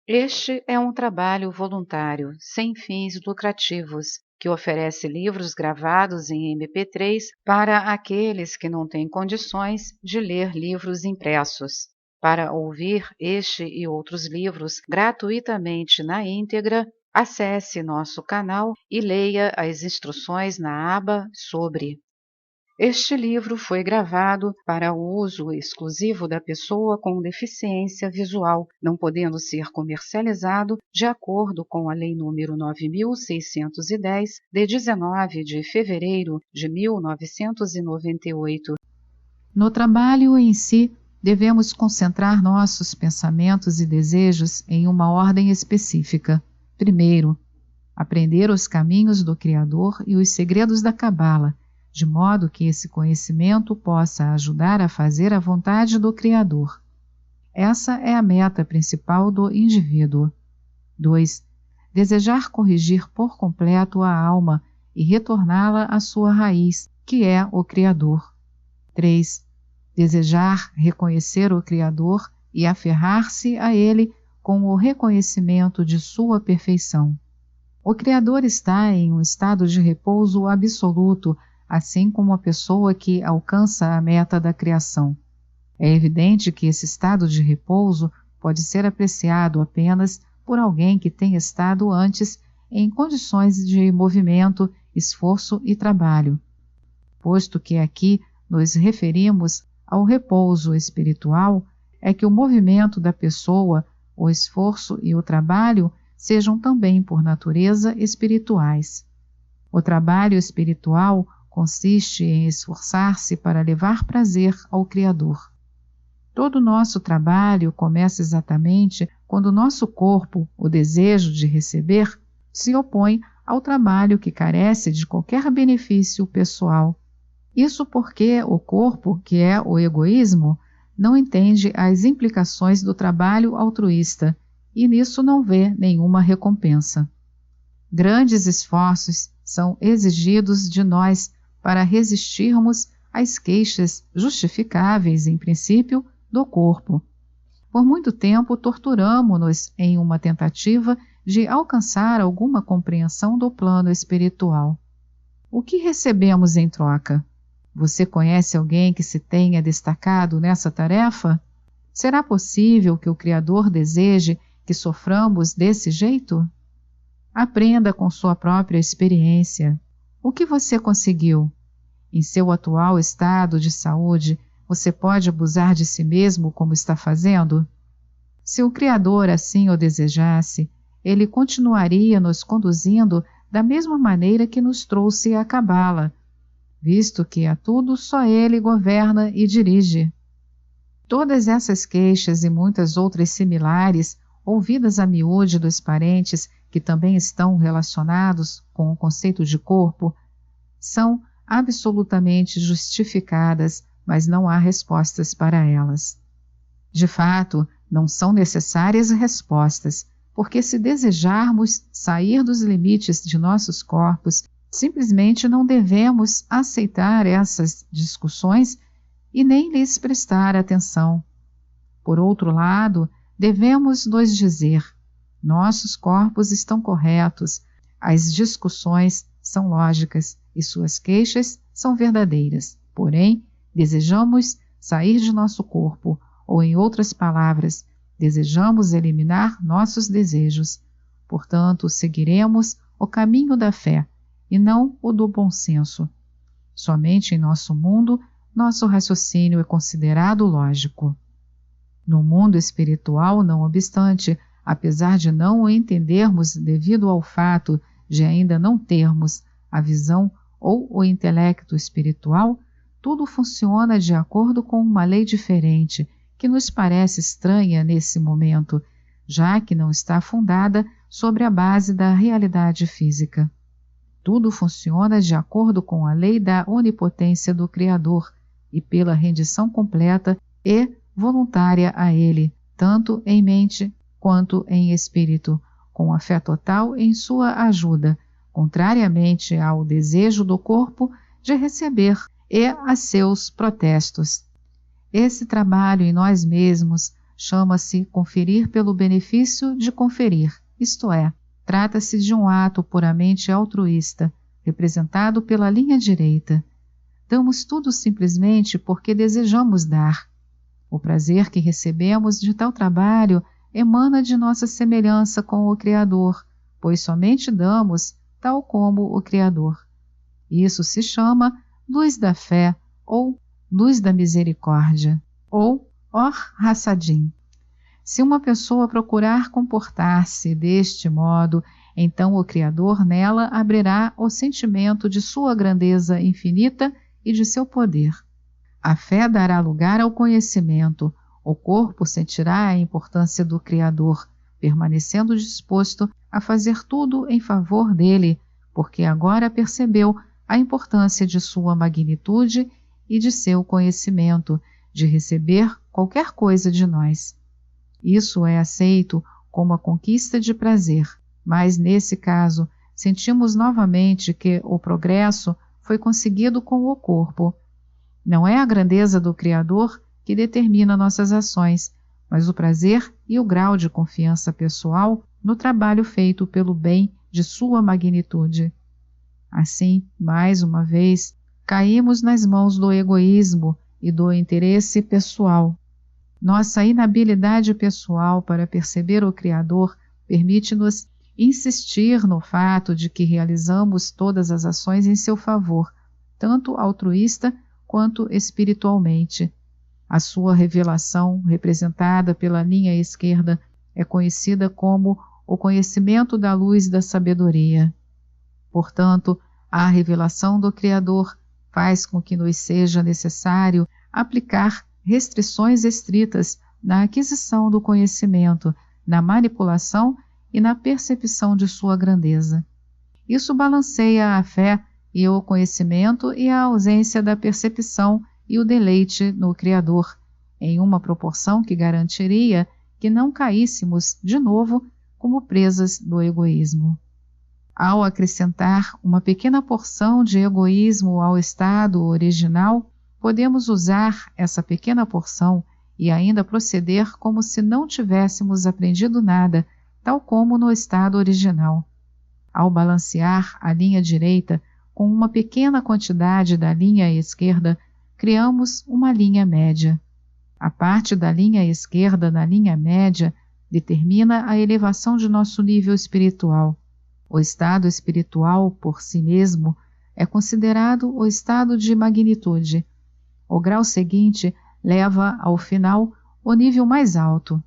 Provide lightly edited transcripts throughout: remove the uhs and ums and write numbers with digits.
Este é um trabalho voluntário, sem fins lucrativos, que oferece livros gravados em MP3 para aqueles que não têm condições de ler livros impressos. Para ouvir este e outros livros gratuitamente na íntegra, acesse nosso canal e leia as instruções na aba Sobre. Este livro foi gravado para o uso exclusivo da pessoa com deficiência visual, não podendo ser comercializado de acordo com a Lei nº 9.610, de 19 de fevereiro de 1998. No trabalho em si, devemos concentrar nossos pensamentos e desejos em uma ordem específica. Primeiro, aprender os caminhos do Criador e os segredos da Cabala, de modo que esse conhecimento possa ajudar a fazer a vontade do Criador. Essa é a meta principal do indivíduo. 2. Desejar corrigir por completo a alma e retorná-la à sua raiz, que é o Criador. 3. Desejar reconhecer o Criador e aferrar-se a Ele com o reconhecimento de sua perfeição. O Criador está em um estado de repouso absoluto, assim como a pessoa que alcança a meta da criação. É evidente que esse estado de repouso pode ser apreciado apenas por alguém que tenha estado antes em condições de movimento, esforço e trabalho. Posto que aqui nos referimos ao repouso espiritual, é que o movimento da pessoa, o esforço e o trabalho sejam também por natureza espirituais. O trabalho espiritual consiste em esforçar-se para levar prazer ao Criador. Todo o nosso trabalho começa exatamente quando o nosso corpo, o desejo de receber, se opõe ao trabalho que carece de qualquer benefício pessoal. Isso porque o corpo, que é o egoísmo, não entende as implicações do trabalho altruísta e nisso não vê nenhuma recompensa. Grandes esforços são exigidos de nós para resistirmos às queixas justificáveis, em princípio, do corpo. Por muito tempo torturamo-nos em uma tentativa de alcançar alguma compreensão do plano espiritual. O que recebemos em troca? Você conhece alguém que se tenha destacado nessa tarefa? Será possível que o Criador deseje que soframos desse jeito? Aprenda com sua própria experiência. O que você conseguiu? Em seu atual estado de saúde, você pode abusar de si mesmo como está fazendo? Se o Criador assim o desejasse, ele continuaria nos conduzindo da mesma maneira que nos trouxe a Cabala, visto que a tudo só ele governa e dirige. Todas essas queixas e muitas outras similares, ouvidas a miúde dos parentes que também estão relacionados com o conceito de corpo, são absolutamente justificadas, mas não há respostas para elas. De fato, não são necessárias respostas, porque se desejarmos sair dos limites de nossos corpos, simplesmente não devemos aceitar essas discussões e nem lhes prestar atenção. Por outro lado, devemos nos dizer: nossos corpos estão corretos, as discussões são lógicas e suas queixas são verdadeiras. Porém, desejamos sair de nosso corpo, ou em outras palavras, desejamos eliminar nossos desejos. Portanto, seguiremos o caminho da fé e não o do bom senso. Somente em nosso mundo, nosso raciocínio é considerado lógico. No mundo espiritual, não obstante, apesar de não o entendermos devido ao fato de ainda não termos a visão ou o intelecto espiritual, tudo funciona de acordo com uma lei diferente, que nos parece estranha nesse momento, já que não está fundada sobre a base da realidade física. Tudo funciona de acordo com a lei da onipotência do Criador e pela rendição completa e voluntária a Ele, tanto em mente quanto em espírito, com a fé total em sua ajuda, contrariamente ao desejo do corpo de receber e a seus protestos. Esse trabalho em nós mesmos chama-se conferir pelo benefício de conferir, isto é, trata-se de um ato puramente altruísta, representado pela linha direita. Damos tudo simplesmente porque desejamos dar. O prazer que recebemos de tal trabalho emana de nossa semelhança com o Criador, pois somente damos tal como o Criador. Isso se chama luz da fé ou luz da misericórdia, ou Or Hassadim. Se uma pessoa procurar comportar-se deste modo, então o Criador nela abrirá o sentimento de sua grandeza infinita e de seu poder. A fé dará lugar ao conhecimento, o corpo sentirá a importância do Criador, permanecendo disposto a fazer tudo em favor dele, porque agora percebeu a importância de sua magnitude e de seu conhecimento, de receber qualquer coisa de nós. Isso é aceito como a conquista de prazer, mas nesse caso sentimos novamente que o progresso foi conseguido com o corpo. Não é a grandeza do Criador que determina nossas ações, mas o prazer e o grau de confiança pessoal no trabalho feito pelo bem de sua magnitude. Assim, mais uma vez, caímos nas mãos do egoísmo e do interesse pessoal. Nossa inabilidade pessoal para perceber o Criador permite-nos insistir no fato de que realizamos todas as ações em seu favor, tanto altruísta quanto espiritualmente. A sua revelação, representada pela linha esquerda, é conhecida como o conhecimento da luz da sabedoria. Portanto, a revelação do Criador faz com que nos seja necessário aplicar restrições estritas na aquisição do conhecimento, na manipulação e na percepção de sua grandeza. Isso balanceia a fé e o conhecimento e a ausência da percepção e o deleite no Criador, em uma proporção que garantiria que não caíssemos de novo como presas do egoísmo. Ao acrescentar uma pequena porção de egoísmo ao estado original, podemos usar essa pequena porção e ainda proceder como se não tivéssemos aprendido nada, tal como no estado original. Ao balancear a linha direita com uma pequena quantidade da linha esquerda, criamos uma linha média. A parte da linha esquerda na linha média determina a elevação de nosso nível espiritual. O estado espiritual, por si mesmo, é considerado o estado de magnitude. O grau seguinte leva ao final o nível mais alto.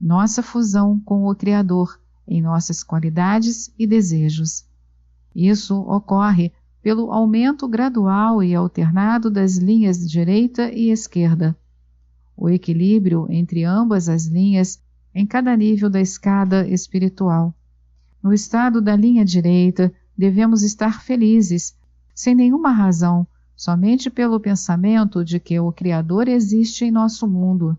Nossa fusão com o Criador em nossas qualidades e desejos. Isso ocorre pelo aumento gradual e alternado das linhas direita e esquerda. O equilíbrio entre ambas as linhas em cada nível da escada espiritual. No estado da linha direita, devemos estar felizes, sem nenhuma razão, somente pelo pensamento de que o Criador existe em nosso mundo.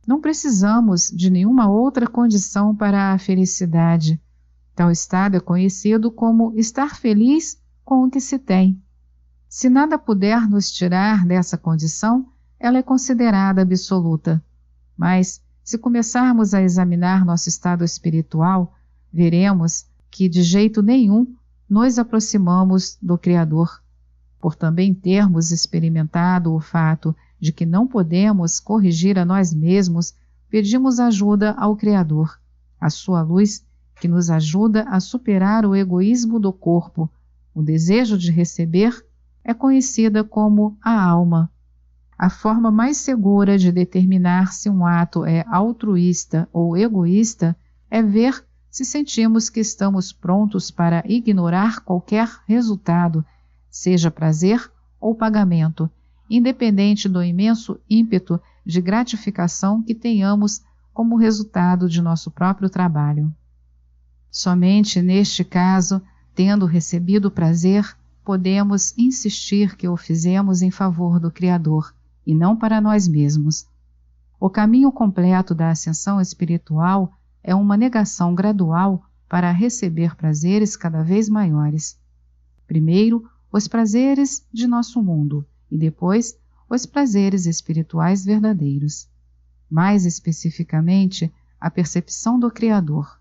Não precisamos de nenhuma outra condição para a felicidade. Tal estado é conhecido como estar feliz com o que se tem. Se nada puder nos tirar dessa condição, ela é considerada absoluta. Mas, se começarmos a examinar nosso estado espiritual, veremos que de jeito nenhum nos aproximamos do Criador. Por também termos experimentado o fato de que não podemos corrigir a nós mesmos, pedimos ajuda ao Criador, a sua luz, que nos ajuda a superar o egoísmo do corpo. O desejo de receber é conhecida como a alma. A forma mais segura de determinar se um ato é altruísta ou egoísta é ver se sentimos que estamos prontos para ignorar qualquer resultado, seja prazer ou pagamento, independente do imenso ímpeto de gratificação que tenhamos como resultado de nosso próprio trabalho. Somente neste caso, tendo recebido prazer, podemos insistir que o fizemos em favor do Criador, e não para nós mesmos. O caminho completo da ascensão espiritual é uma negação gradual para receber prazeres cada vez maiores. Primeiro, os prazeres de nosso mundo, e depois, os prazeres espirituais verdadeiros. mais especificamente a percepção do Criador.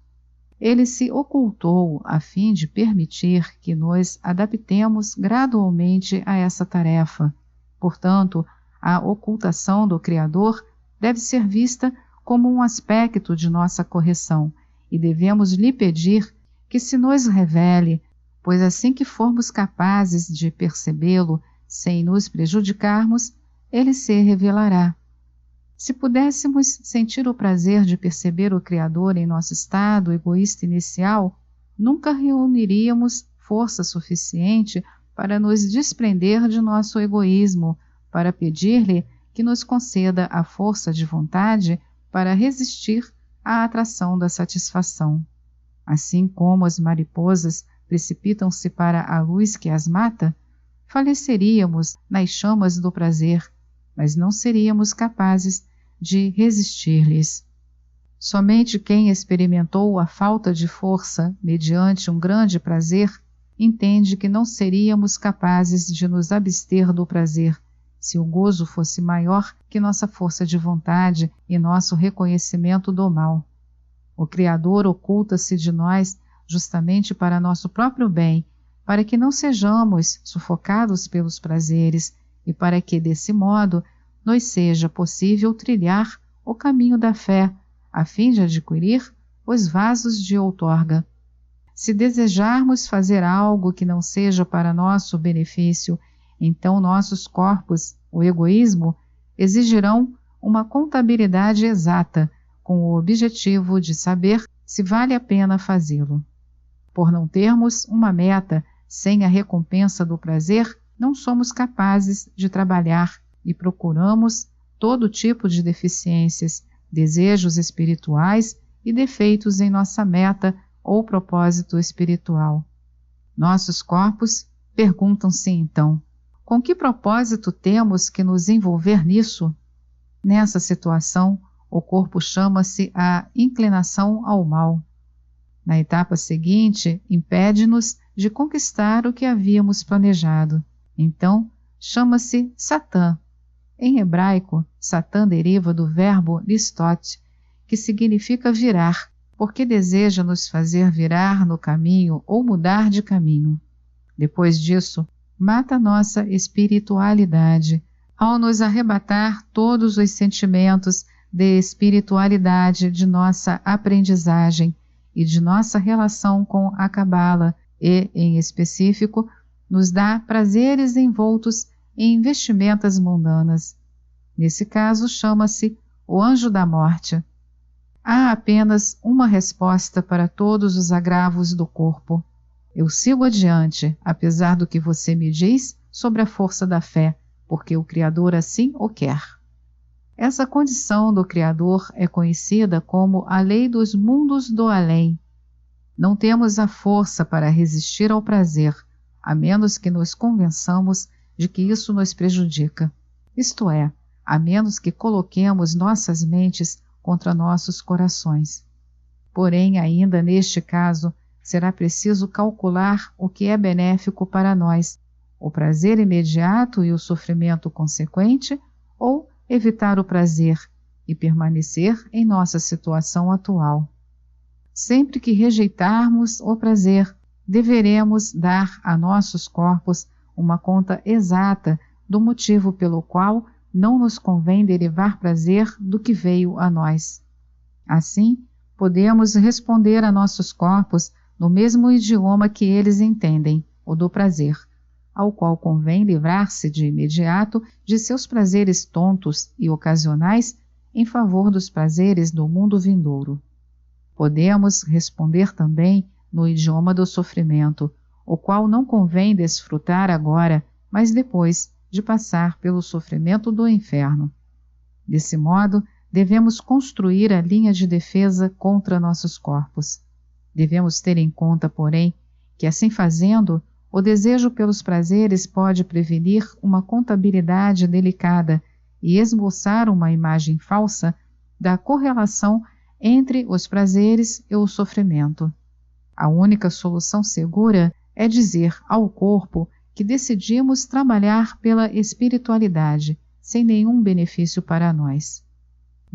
Ele se ocultou a fim de permitir que nos adaptemos gradualmente a essa tarefa. Portanto, a ocultação do Criador deve ser vista como um aspecto de nossa correção, e devemos lhe pedir que se nos revele, pois assim que formos capazes de percebê-lo sem nos prejudicarmos, ele se revelará. Se pudéssemos sentir o prazer de perceber o Criador em nosso estado egoísta inicial, nunca reuniríamos força suficiente para nos desprender de nosso egoísmo, para pedir-lhe que nos conceda a força de vontade para resistir à atração da satisfação. Assim como as mariposas precipitam-se para a luz que as mata, faleceríamos nas chamas do prazer, mas não seríamos capazes de resistir-lhes. Somente quem experimentou a falta de força mediante um grande prazer entende que não seríamos capazes de nos abster do prazer se o gozo fosse maior que nossa força de vontade e nosso reconhecimento do mal. O Criador oculta-se de nós justamente para nosso próprio bem, para que não sejamos sufocados pelos prazeres e para que, desse modo, nos seja possível trilhar o caminho da fé, a fim de adquirir os vasos de outorga. Se desejarmos fazer algo que não seja para nosso benefício, então nossos corpos, o egoísmo, exigirão uma contabilidade exata, com o objetivo de saber se vale a pena fazê-lo. Por não termos uma meta sem a recompensa do prazer, não somos capazes de trabalhar e procuramos todo tipo de deficiências, desejos espirituais e defeitos em nossa meta ou propósito espiritual. Nossos corpos perguntam-se então: com que propósito temos que nos envolver nisso? Nessa situação, o corpo chama-se a inclinação ao mal. Na etapa seguinte, impede-nos de conquistar o que havíamos planejado. Então, chama-se Satã. Em hebraico, Satã deriva do verbo listot, que significa virar, porque deseja nos fazer virar no caminho ou mudar de caminho. Depois disso, mata nossa espiritualidade, ao nos arrebatar todos os sentimentos de espiritualidade de nossa aprendizagem e de nossa relação com a Cabala e, em específico, nos dá prazeres envoltos em vestimentas mundanas. Nesse caso, chama-se o anjo da morte. Há apenas uma resposta para todos os agravos do corpo. Eu sigo adiante, apesar do que você me diz sobre a força da fé, porque o Criador assim o quer. Essa condição do Criador é conhecida como a lei dos mundos do além. Não temos a força para resistir ao prazer, a menos que nos convençamos de que isso nos prejudica. Isto é, a menos que coloquemos nossas mentes contra nossos corações. Porém, ainda neste caso, será preciso calcular o que é benéfico para nós, o prazer imediato e o sofrimento consequente, ou evitar o prazer e permanecer em nossa situação atual. Sempre que rejeitarmos o prazer, deveremos dar a nossos corpos uma conta exata do motivo pelo qual não nos convém derivar prazer do que veio a nós. Assim, podemos responder a nossos corpos no mesmo idioma que eles entendem, o do prazer, ao qual convém livrar-se de imediato de seus prazeres tontos e ocasionais em favor dos prazeres do mundo vindouro. Podemos responder também no idioma do sofrimento, o qual não convém desfrutar agora, mas depois de passar pelo sofrimento do inferno. Desse modo, devemos construir a linha de defesa contra nossos corpos. Devemos ter em conta, porém, que assim fazendo, o desejo pelos prazeres pode prevenir uma contabilidade delicada e esboçar uma imagem falsa da correlação entre os prazeres e o sofrimento. A única solução segura é dizer ao corpo que decidimos trabalhar pela espiritualidade, sem nenhum benefício para nós.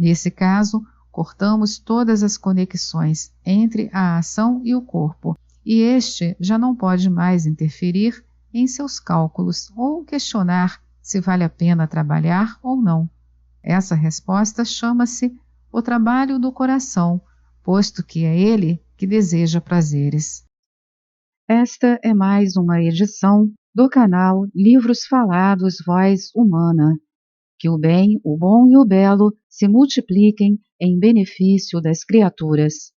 Nesse caso, cortamos todas as conexões entre a ação e o corpo, e este já não pode mais interferir em seus cálculos ou questionar se vale a pena trabalhar ou não. Essa resposta chama-se o trabalho do coração, posto que é ele que deseja prazeres. Esta é mais uma edição do canal Livros Falados Voz Humana. Que o bem, o bom e o belo se multipliquem em benefício das criaturas.